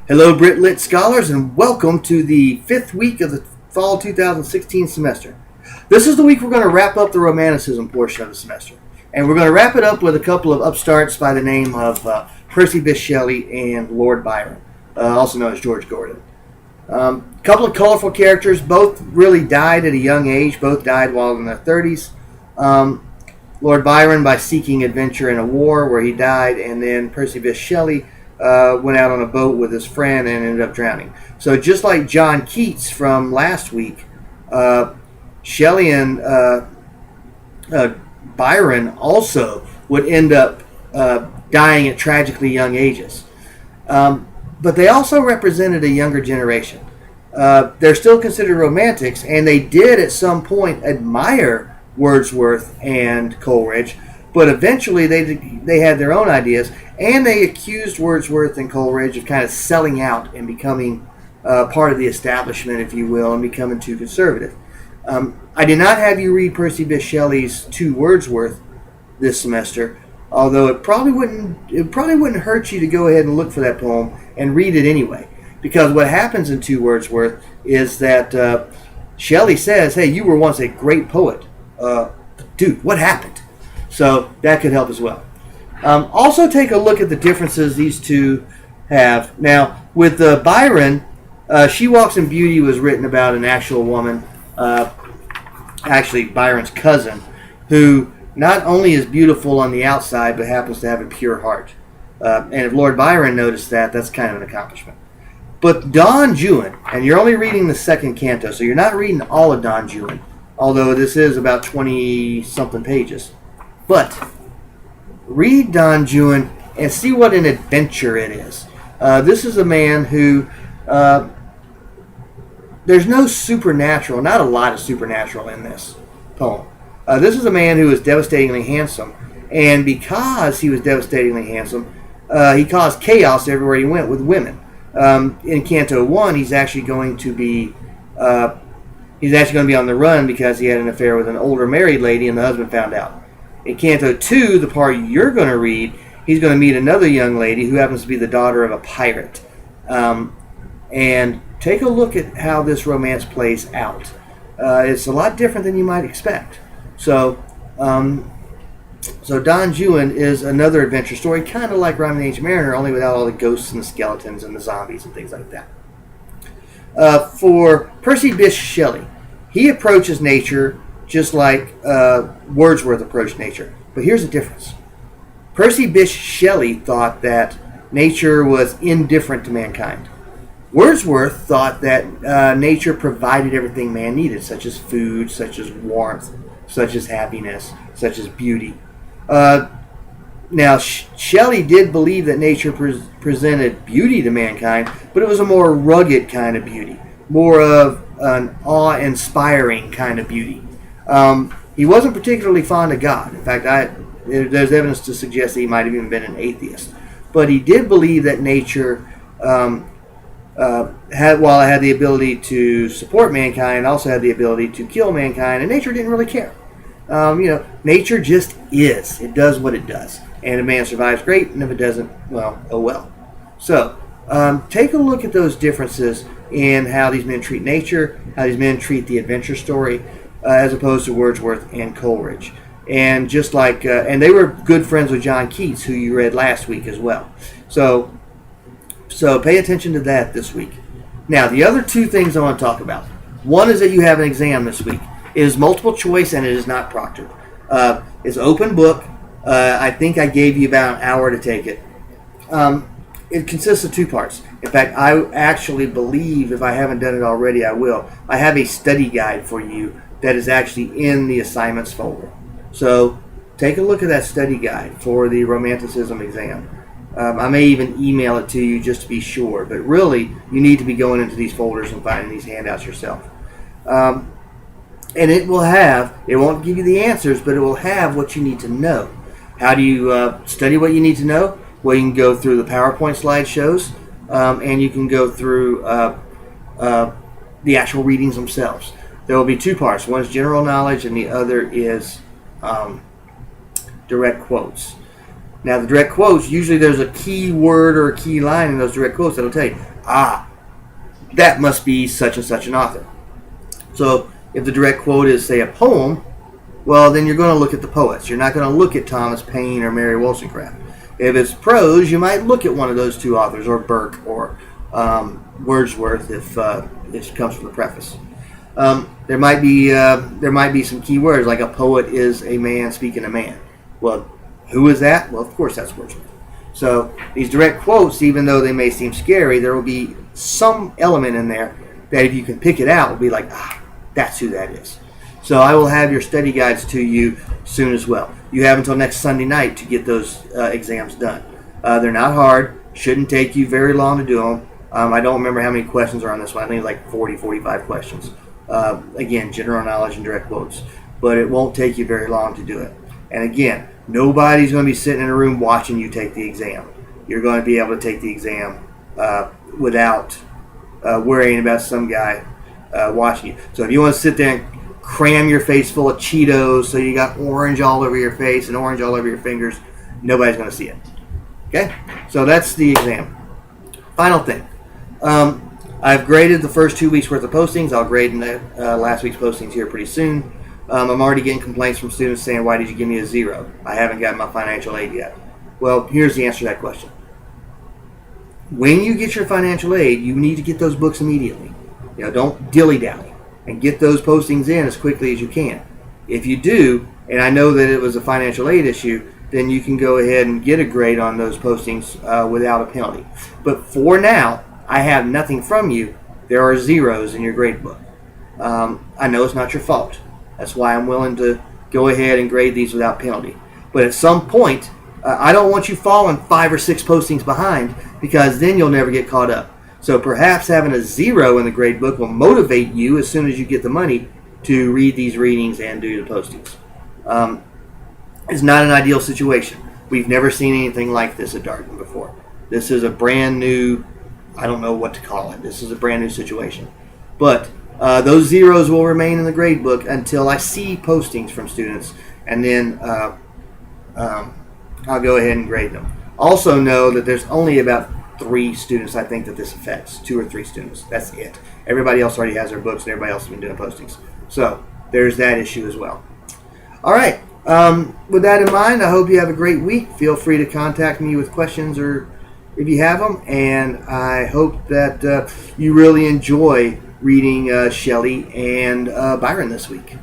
Hello, Brit Lit scholars, and welcome to the fifth week of the fall 2016 semester. This is the week we're going to wrap up the Romanticism portion of the semester. And we're going to wrap it up with a couple of upstarts by the name of Percy Bysshe Shelley and Lord Byron, also known as George Gordon. A couple of colorful characters, both really died at a young age, both died while in their 30s. Lord Byron by seeking adventure in a war where he died, and then Percy Bysshe Shelley went out on a boat with his friend and ended up drowning. So just like John Keats from last week, Shelley and Byron also would end up dying at tragically young ages. But they also represented a younger generation. They're still considered romantics, and they did at some point admire Wordsworth and Coleridge, but eventually they had their own ideas, and they accused Wordsworth and Coleridge of kind of selling out and becoming part of the establishment, if you will, and becoming too conservative. I did not have you read Percy Bysshe Shelley's To Wordsworth this semester, although it probably wouldn't hurt you to go ahead and look for that poem and read it anyway, because what happens in To Wordsworth is that Shelley says, "Hey, you were once a great poet. Dude, what happened?" So that could help as well. Also take a look at the differences these two have. Now, with Byron, She Walks in Beauty was written about an actual woman, actually Byron's cousin, who not only is beautiful on the outside, but happens to have a pure heart. And if Lord Byron noticed that, that's kind of an accomplishment. But Don Juan, and you're only reading the second canto, so you're not reading all of Don Juan, although this is about 20-something pages. But read Don Juan and see what an adventure it is. This is a man who, there's no supernatural, not a lot of supernatural in this poem. This is a man who is devastatingly handsome, and because he was devastatingly handsome, he caused chaos everywhere he went with women. In Canto 1, he's actually going to be on the run because he had an affair with an older married lady, and the husband found out. In Canto 2, the part you're going to read, he's going to meet another young lady who happens to be the daughter of a pirate. And take a look at how this romance plays out. It's a lot different than you might expect. So Don Juan is another adventure story, kind of like Rhyme of the Ancient Mariner, only without all the ghosts and the skeletons and the zombies and things like that. For Percy Bysshe Shelley, he approaches nature just like Wordsworth approached nature. But here's the difference. Percy Bysshe Shelley thought that nature was indifferent to mankind. Wordsworth thought that nature provided everything man needed, such as food, such as warmth, such as happiness, such as beauty. Now, Shelley did believe that nature presented beauty to mankind, but it was a more rugged kind of beauty, more of an awe-inspiring kind of beauty. He wasn't particularly fond of God. In fact, there's evidence to suggest that he might have even been an atheist. But he did believe that nature, while it had the ability to support mankind, also had the ability to kill mankind, and nature didn't really care. Nature just is. It does what it does. And if man survives, great, and if it doesn't, well, oh well. So, take a look at those differences in how these men treat nature, how these men treat the adventure story, as opposed to Wordsworth and Coleridge. And just like, and they were good friends with John Keats, who you read last week as well. So pay attention to that this week. Now, the other two things I want to talk about. One is that you have an exam this week. It is multiple choice, and it is not proctored. It's open book. I think I gave you about an hour to take it. It consists of two parts. In fact, I actually believe, if I haven't done it already, I will. I have a study guide for you that is actually in the assignments folder. So take a look at that study guide for the Romanticism exam. I may even email it to you just to be sure, but really you need to be going into these folders and finding these handouts yourself. And it won't give you the answers, but it will have what you need to know. How do you study what you need to know? Well, you can go through the PowerPoint slideshows, and you can go through the actual readings themselves. There will be two parts. One is general knowledge, and the other is direct quotes. Now, the direct quotes, usually there's a key word or a key line in those direct quotes that'll tell you, that must be such and such an author. So if the direct quote is, say, a poem, well, then you're going to look at the poets. You're not going to look at Thomas Paine or Mary Wollstonecraft. If it's prose, you might look at one of those two authors, or Burke, or Wordsworth, if it comes from the preface. There might be some key words, like a poet is a man speaking to man. Well, who is that? Well, of course, that's Wordsworth. So these direct quotes, even though they may seem scary, there will be some element in there that if you can pick it out, will be like, that's who that is. So I will have your study guides to you soon as well. You have until next Sunday night to get those exams done. They're not hard. Shouldn't take you very long to do them. I don't remember how many questions are on this one. I think it's like 40, 45 questions. Again, general knowledge and direct quotes. But it won't take you very long to do it. And again, nobody's going to be sitting in a room watching you take the exam. You're going to be able to take the exam without worrying about some guy watching you. So if you want to sit there and cram your face full of Cheetos so you got orange all over your face and orange all over your fingers, nobody's going to see it. Okay? So that's the exam. Final thing. I've graded the first 2 weeks worth of postings. I'll grade last week's postings here pretty soon. I'm already getting complaints from students saying, why did you give me a 0? I haven't gotten my financial aid yet. Well, here's the answer to that question. When you get your financial aid, you need to get those books immediately. Don't dilly-dally, and get those postings in as quickly as you can. If you do, and I know that it was a financial aid issue, then you can go ahead and get a grade on those postings without a penalty. But for now, I have nothing from you. There are 0s in your grade book. I know it's not your fault. That's why I'm willing to go ahead and grade these without penalty. But at some point, I don't want you falling 5 or 6 postings behind, because then you'll never get caught up. So perhaps having a 0 in the grade book will motivate you as soon as you get the money to read these readings and do the postings. It's not an ideal situation. We've never seen anything like this at Darden before. This is a brand new, I don't know what to call it. This is a brand new situation. But those 0s will remain in the grade book until I see postings from students, and then I'll go ahead and grade them. Also know that there's only about 3 students I think that this affects. 2 or 3 students. That's it. Everybody else already has their books, and everybody else has been doing postings. So there's that issue as well. All right. With that in mind, I hope you have a great week. Feel free to contact me with questions or if you have them, and I hope that you really enjoy reading Shelley and Byron this week.